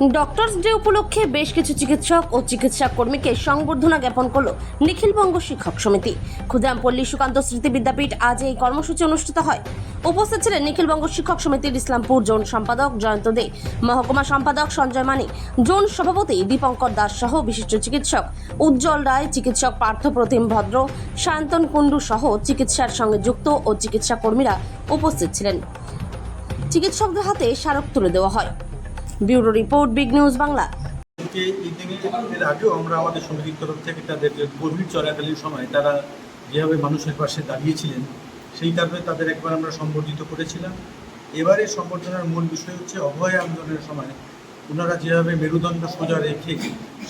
Doctors day উপলক্ষে বেশ কিছু চিকিৎসক ও চিকিৎসা কর্মীকে সংবর্ধনা জ্ঞাপন করল নিখিলবঙ্গ শিক্ষক সমিতি। ক্ষুদিরামপল্লী সুকান্ত স্মৃতি বিদ্যাপীঠ আজ এই কর্মসূচি অনুষ্ঠিত হয়। উপস্থিত ছিলেন নিখিলবঙ্গ শিক্ষক সমিতির ইসলামপুর জোন সম্পাদক জয়ন্ত দে, মহকুমা সম্পাদক সঞ্জয় মানি, জোন সভাপতি দীপঙ্কর দাস সহ বিশিষ্ট চিকিৎসক উজ্জ্বল রায়, চিকিৎসক পার্থপ্রতিম ভদ্র, সায়ন্তন কুণ্ডু সহ চিকিৎসার সঙ্গে যুক্ত ও চিকিৎসা কর্মীরা উপস্থিত ছিলেন। চিকিৎসকদের হাতে স্মারক তুলে দেওয়া হয়। Bureau report, big news Bangla. এর আগেও আমরা আমাদের সমিতির তরফ থেকে তাদের কোভিড চলাকালীন সময় তারা যেভাবে মানুষের পাশে দাঁড়িয়েছিলেন সেই কারণে তাদের একবার আমরা সম্বর্ধিত করেছিলাম। এবারে সম্বর্ধনার মূল বিষয় হচ্ছে অভয় আন্দোলনের সময় ওনারা যেভাবে মেরুদণ্ড সোজা রেখে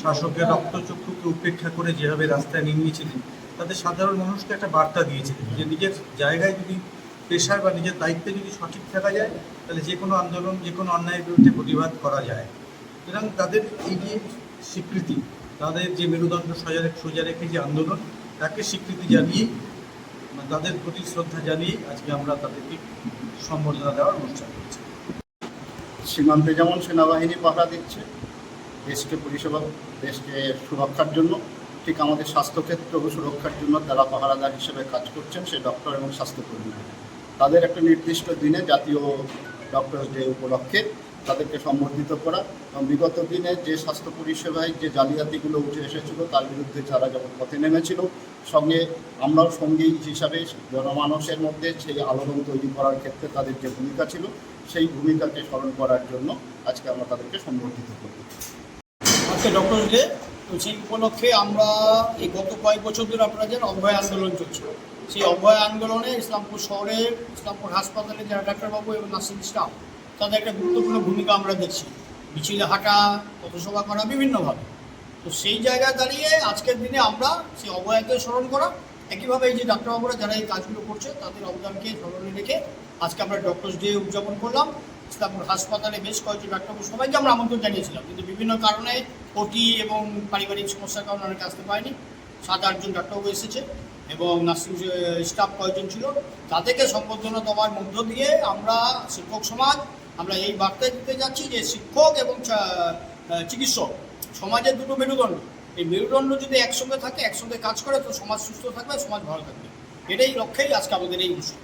শাসকের রক্তচক্ষুকে উপেক্ষা করে যেভাবে রাস্তায় নেমেছিলেন, তাদের সাধারণ মানুষকে একটা বার্তা দিয়েছিলেন যে নিজের জায়গায় যদি পেশার বা নিজের দায়িত্বে যদি সঠিক থাকা যায় তাহলে যে কোনো আন্দোলন, যে কোনো অন্যায়ের বিরুদ্ধে প্রতিবাদ করা যায়। সুতরাং তাদের এই যে স্বীকৃতি, তাদের যে মেরুদণ্ড সোজা রেখে যে আন্দোলন, তাকে স্বীকৃতি জানিয়ে তাদের প্রতি শ্রদ্ধা জানিয়ে আজকে আমরা তাদেরকে সম্বর্ধনা দেওয়ার অনুষ্ঠান করছি। সীমান্তে যেমন সেনাবাহিনী পাহারা দিচ্ছে দেশকে পরিষেবা, দেশকে সুরক্ষার জন্য, ঠিক আমাদের স্বাস্থ্যক্ষেত্রেও সুরক্ষার জন্য তারা পাহারাদার হিসেবে কাজ করছেন, সে ডক্টর এবং স্বাস্থ্যকর্মীরা। তাদের একটা নির্দিষ্ট দিনে জাতীয় ডক্টরস ডে উপলক্ষে তাদেরকে সম্বর্ধিত করা এবং বিগত দিনে যে স্বাস্থ্য পরিষেবায় যে জালিয়াতিগুলো উঠে এসেছিল তার বিরুদ্ধে যারা যখন পথে নেমেছিল, সঙ্গে আমরাও সঙ্গী হিসাবে জনমানুষের মধ্যে সেই আলোড়ন তৈরি করার ক্ষেত্রে তাদের যে ভূমিকা ছিল সেই ভূমিকাকে স্মরণ করার জন্য আজকে আমরা তাদেরকে সম্বর্ধিত করব। আজকে ডক্টরস ডে, তো সেই উপলক্ষে আমরা এই গত কয়েক বছর ধরে আপনারা জানেন অভয় আন্দোলন চলছে। সেই অভয় আন্দোলনে ইসলামপুর শহরের ইসলামপুর হাসপাতালে যারা ডাক্তারবাবু এবং নার্সিং স্টাফ, তাদের একটা গুরুত্বপূর্ণ ভূমিকা আমরা দেখছি। মিছিলে হাঁটা, পথসভা করা, বিভিন্নভাবে। তো সেই জায়গায় দাঁড়িয়ে আজকের দিনে আমরা সেই অভয়কে স্মরণ করা, একইভাবে এই যে ডাক্তারবাবুরা যারা এই কাজগুলো করছে তাদের অবদানকে স্মরণে রেখে আজকে আমরা ডক্টরস ডে উদযাপন করলাম। ইসলামপুর হাসপাতালে বেশ কয়েকজন ডাক্তারবাবু সবাইকে আমরা আমন্ত্রণ জানিয়েছিলাম, কিন্তু বিভিন্ন কারণে ওটি এবং পারিবারিক সমস্যার কারণে অনেকে আসতে পারেনি। 7-8 জন ডাক্তারবাবু এসেছে এবং নার্সিং স্টাফ কয়েকজন ছিল। তাদেরকে সম্বর্ধনা দেওয়ার মধ্য দিয়ে আমরা শিক্ষক সমাজ আমরা এই বার্তা দিতে যাচ্ছি যে শিক্ষক এবং চিকিৎসক সমাজের দুটো মেরুদণ্ড। এই মেরুদণ্ড যদি একসঙ্গে থাকে, একসঙ্গে কাজ করে, তো সমাজ সুস্থ থাকবে, সমাজ ভালো থাকবে। এটাই লক্ষ্যেই আজকে আমাদের এই অনুষ্ঠান।